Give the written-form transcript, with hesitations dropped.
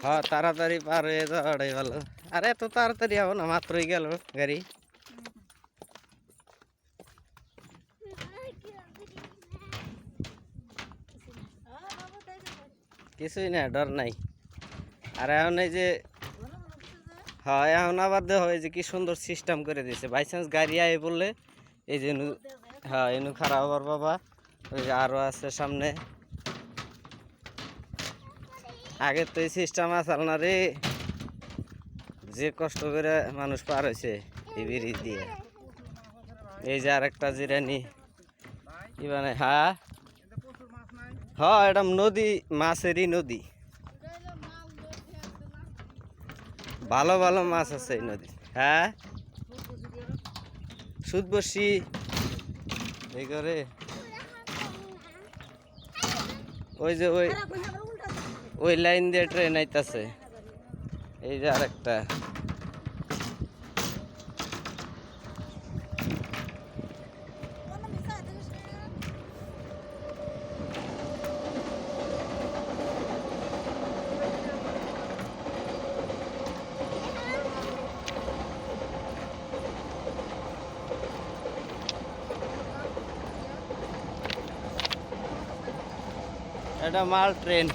হ্যাঁ, তাড়াতাড়ি পার হয়ে যাওয়াটাই ভালো। আর এত তাড়াতাড়ি হবো না, মাত্রই গেল গাড়ি। কিছুই না, ডর নাই। আর এখন এই যে, হ্যাঁ এখন আবার দেখো এই যে কি সুন্দর সিস্টেম করে দিয়েছে, বাই চান্স গাড়ি আয়ে বললে এই যে হ্যাঁ এনু খারাপ হবার বাবা। ওই যে আরো আছে সামনে। আগে তো এই সিস্টেম আসল না রে, যে কষ্ট করে মানুষ পার হয়েছে এই ব্রিজ দিয়ে। এই যে আরেকটা জিরানি কি মানে, হ্যাঁ হ্যাঁ এটা নদী, মাছেরই নদী। ভালো ভালো মাছ আছে এই নদী। হ্যাঁ সুদ বসি এই করে। ওই যে ওই ওই লাইন দিয়ে ট্রেন আইতাছে। এই যে আরেকটা। এটা মাল ট্রেন।